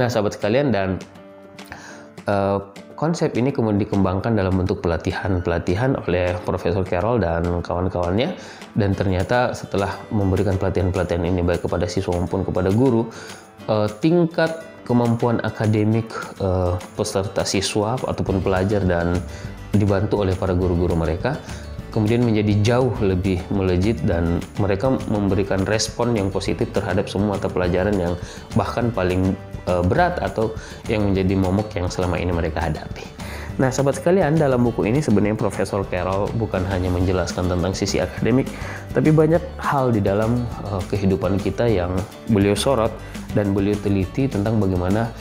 Nah, sahabat sekalian, dan konsep ini kemudian dikembangkan dalam bentuk pelatihan oleh Profesor Carroll dan kawan-kawannya, dan ternyata setelah memberikan pelatihan ini baik kepada siswa maupun kepada guru, tingkat kemampuan akademik peserta siswa ataupun pelajar dan dibantu oleh para guru-guru mereka kemudian menjadi jauh lebih melejit, dan mereka memberikan respon yang positif terhadap semua mata pelajaran yang bahkan paling berat atau yang menjadi momok yang selama ini mereka hadapi. Nah, sahabat sekalian, dalam buku ini sebenarnya Profesor Carroll bukan hanya menjelaskan tentang sisi akademik, tapi banyak hal di dalam kehidupan kita yang beliau sorot dan beliau teliti tentang bagaimana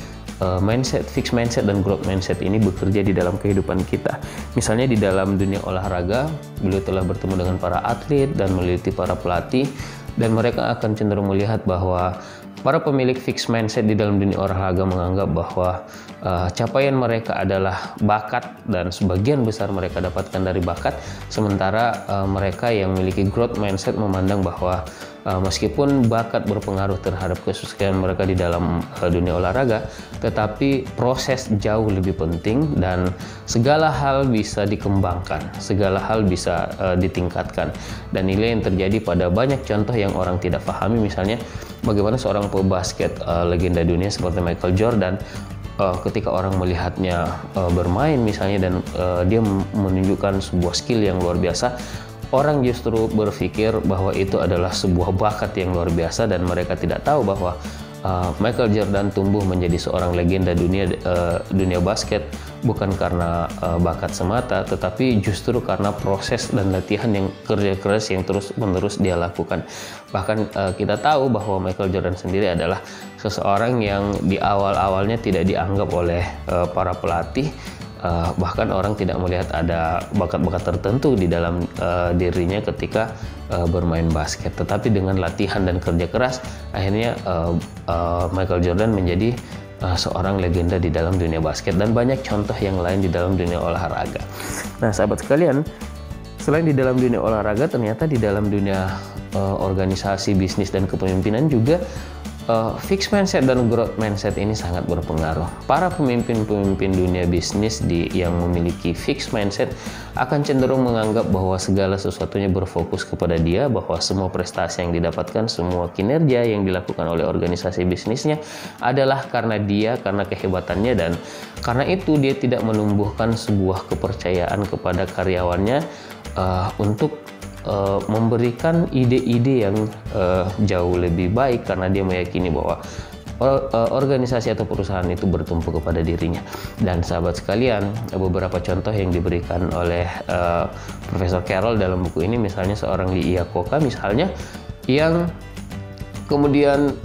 mindset, fixed mindset dan growth mindset ini bekerja di dalam kehidupan kita. Misalnya di dalam dunia olahraga, beliau telah bertemu dengan para atlet dan meneliti para pelatih, dan mereka akan cenderung melihat bahwa para pemilik fixed mindset di dalam dunia olahraga menganggap bahwa capaian mereka adalah bakat dan sebagian besar mereka dapatkan dari bakat, sementara mereka yang memiliki growth mindset memandang bahwa meskipun bakat berpengaruh terhadap kesuksesan mereka di dalam dunia olahraga, tetapi proses jauh lebih penting dan segala hal bisa dikembangkan, segala hal bisa ditingkatkan. Dan nilai yang terjadi pada banyak contoh yang orang tidak pahami, misalnya bagaimana seorang pebasket legenda dunia seperti Michael Jordan, ketika orang melihatnya bermain misalnya dan dia menunjukkan sebuah skill yang luar biasa, orang justru berpikir bahwa itu adalah sebuah bakat yang luar biasa, dan mereka tidak tahu bahwa Michael Jordan tumbuh menjadi seorang legenda dunia basket bukan karena bakat semata, tetapi justru karena proses dan latihan yang kerja keras yang terus-menerus dia lakukan. Bahkan kita tahu bahwa Michael Jordan sendiri adalah seseorang yang di awal-awalnya tidak dianggap oleh para pelatih. Bahkan orang tidak melihat ada bakat-bakat tertentu di dalam dirinya ketika bermain basket, tetapi dengan latihan dan kerja keras akhirnya Michael Jordan menjadi seorang legenda di dalam dunia basket, dan banyak contoh yang lain di dalam dunia olahraga. Nah, sahabat sekalian, selain di dalam dunia olahraga, ternyata di dalam dunia organisasi, bisnis, dan kepemimpinan juga fixed mindset dan growth mindset ini sangat berpengaruh. Para pemimpin-pemimpin dunia bisnis yang memiliki fixed mindset akan cenderung menganggap bahwa segala sesuatunya berfokus kepada dia, bahwa semua prestasi yang didapatkan, semua kinerja yang dilakukan oleh organisasi bisnisnya adalah karena dia, karena kehebatannya, dan karena itu dia tidak menumbuhkan sebuah kepercayaan kepada karyawannya untuk memberikan ide-ide yang jauh lebih baik, karena dia meyakini bahwa organisasi atau perusahaan itu bertumpu kepada dirinya. Dan sahabat sekalian, beberapa contoh yang diberikan oleh Profesor Carroll dalam buku ini, misalnya seorang Lee Iacocca misalnya, yang kemudian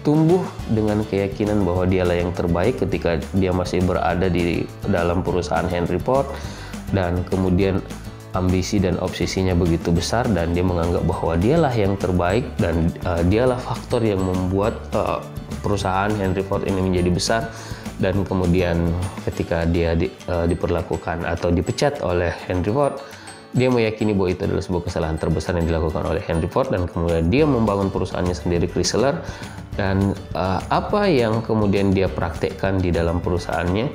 tumbuh dengan keyakinan bahwa dialah yang terbaik ketika dia masih berada di dalam perusahaan Henry Ford, dan kemudian ambisi dan obsesinya begitu besar, dan dia menganggap bahwa dialah yang terbaik dan dialah faktor yang membuat perusahaan Henry Ford ini menjadi besar. Dan kemudian ketika dia diperlakukan atau dipecat oleh Henry Ford, dia meyakini bahwa itu adalah sebuah kesalahan terbesar yang dilakukan oleh Henry Ford, dan kemudian dia membangun perusahaannya sendiri, Chrysler. Dan apa yang kemudian dia praktekkan di dalam perusahaannya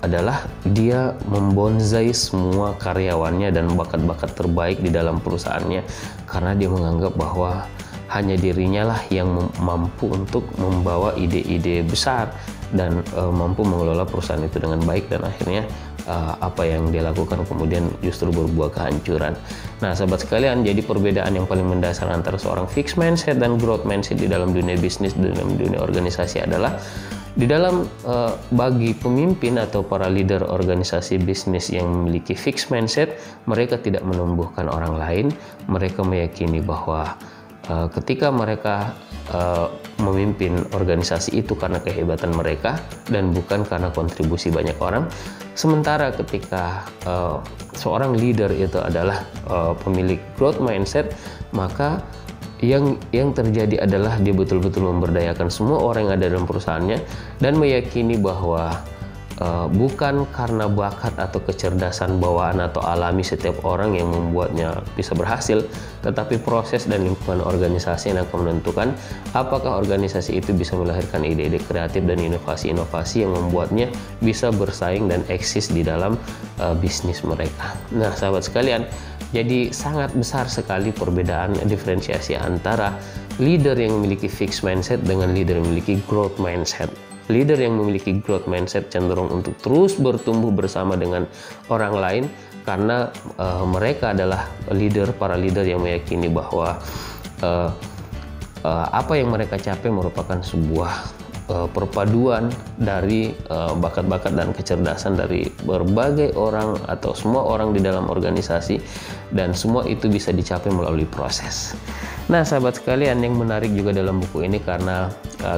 adalah dia membonsai semua karyawannya dan bakat-bakat terbaik di dalam perusahaannya, karena dia menganggap bahwa hanya dirinya lah yang mampu untuk membawa ide-ide besar dan mampu mengelola perusahaan itu dengan baik, dan akhirnya apa yang dia lakukan kemudian justru berbuah kehancuran. Nah, sahabat sekalian, jadi perbedaan yang paling mendasar antara seorang fixed mindset dan growth mindset di dalam dunia bisnis, di dalam dunia organisasi adalah di dalam bagi pemimpin atau para leader organisasi bisnis yang memiliki fixed mindset, mereka tidak menumbuhkan orang lain. Mereka meyakini bahwa ketika mereka memimpin organisasi itu karena kehebatan mereka dan bukan karena kontribusi banyak orang. Sementara ketika seorang leader itu adalah pemilik growth mindset, maka yang terjadi adalah dia betul-betul memberdayakan semua orang yang ada dalam perusahaannya dan meyakini bahwa bukan karena bakat atau kecerdasan bawaan atau alami setiap orang yang membuatnya bisa berhasil, tetapi proses dan lingkungan organisasi yang akan menentukan apakah organisasi itu bisa melahirkan ide-ide kreatif dan inovasi-inovasi yang membuatnya bisa bersaing dan eksis di dalam bisnis mereka. Nah, sahabat sekalian, jadi sangat besar sekali perbedaan diferensiasi antara leader yang memiliki fixed mindset dengan leader yang memiliki growth mindset. Leader yang memiliki growth mindset cenderung untuk terus bertumbuh bersama dengan orang lain karena mereka adalah para leader yang meyakini bahwa apa yang mereka capai merupakan sebuah perpaduan dari bakat-bakat dan kecerdasan dari berbagai orang atau semua orang di dalam organisasi, dan semua itu bisa dicapai melalui proses. Nah, sahabat sekalian, yang menarik juga dalam buku ini karena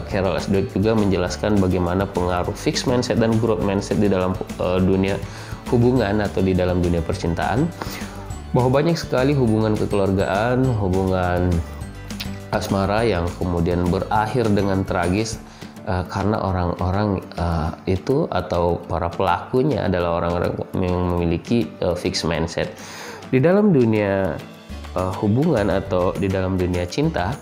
Carol S. Dweck juga menjelaskan bagaimana pengaruh fixed mindset dan growth mindset di dalam dunia hubungan atau di dalam dunia percintaan, bahwa banyak sekali hubungan kekeluargaan, hubungan asmara yang kemudian berakhir dengan tragis karena orang-orang itu atau para pelakunya adalah orang-orang yang memiliki fixed mindset. Di dalam dunia hubungan atau di dalam dunia cinta,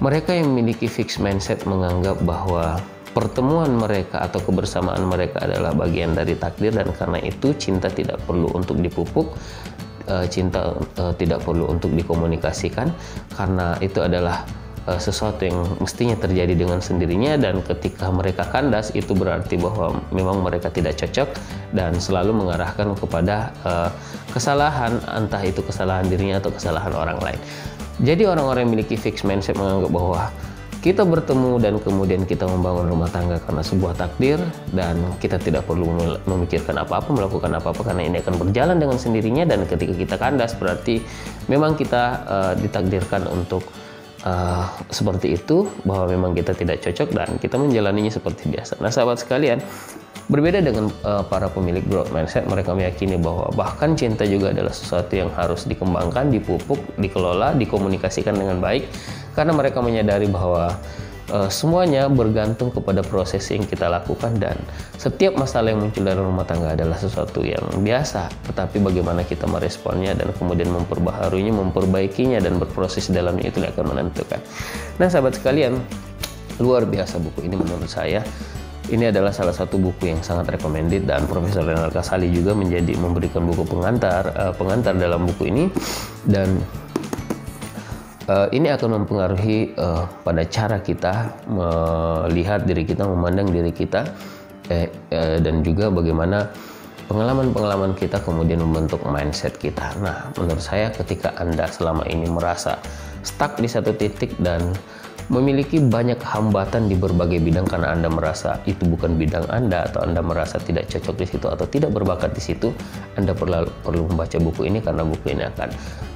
mereka yang memiliki fixed mindset menganggap bahwa pertemuan mereka atau kebersamaan mereka adalah bagian dari takdir, dan karena itu cinta tidak perlu untuk dipupuk, cinta tidak perlu untuk dikomunikasikan, karena itu adalah sesuatu yang mestinya terjadi dengan sendirinya, dan ketika mereka kandas itu berarti bahwa memang mereka tidak cocok dan selalu mengarahkan kepada kesalahan, entah itu kesalahan dirinya atau kesalahan orang lain. Jadi orang-orang yang memiliki fixed mindset menganggap bahwa kita bertemu dan kemudian kita membangun rumah tangga karena sebuah takdir, dan kita tidak perlu memikirkan apa-apa, melakukan apa-apa, karena ini akan berjalan dengan sendirinya, dan ketika kita kandas berarti memang kita ditakdirkan untuk seperti itu, bahwa memang kita tidak cocok dan kita menjalaninya seperti biasa. Nah, sahabat sekalian, berbeda dengan para pemilik growth mindset, mereka meyakini bahwa bahkan cinta juga adalah sesuatu yang harus dikembangkan, dipupuk, dikelola, dikomunikasikan dengan baik, karena mereka menyadari bahwa semuanya bergantung kepada proses yang kita lakukan, dan setiap masalah yang muncul dalam rumah tangga adalah sesuatu yang biasa, tetapi bagaimana kita meresponnya dan kemudian memperbaharuinya, memperbaikinya, dan berproses dalamnya, itu yang akan menentukan. Nah, sahabat sekalian, luar biasa buku ini menurut saya. Ini adalah salah satu buku yang sangat recommended, dan Profesor Renald Kasali juga memberikan buku pengantar dalam buku ini, dan ini akan mempengaruhi pada cara kita melihat diri kita, memandang diri kita, dan juga bagaimana pengalaman-pengalaman kita kemudian membentuk mindset kita. Nah, menurut saya ketika Anda selama ini merasa stuck di satu titik dan memiliki banyak hambatan di berbagai bidang karena Anda merasa itu bukan bidang Anda, atau Anda merasa tidak cocok di situ atau tidak berbakat di situ, Anda perlu membaca buku ini, karena buku ini akan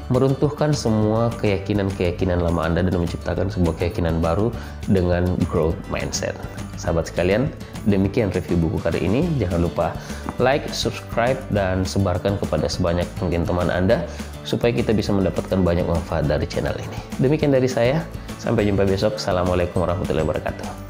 meruntuhkan semua keyakinan-keyakinan lama Anda dan menciptakan sebuah keyakinan baru dengan growth mindset. Sahabat sekalian, demikian review buku kali ini. Jangan lupa like, subscribe, dan sebarkan kepada sebanyak mungkin teman Anda supaya kita bisa mendapatkan banyak manfaat dari channel ini. Demikian dari saya. Sampai jumpa besok. Assalamualaikum warahmatullahi wabarakatuh.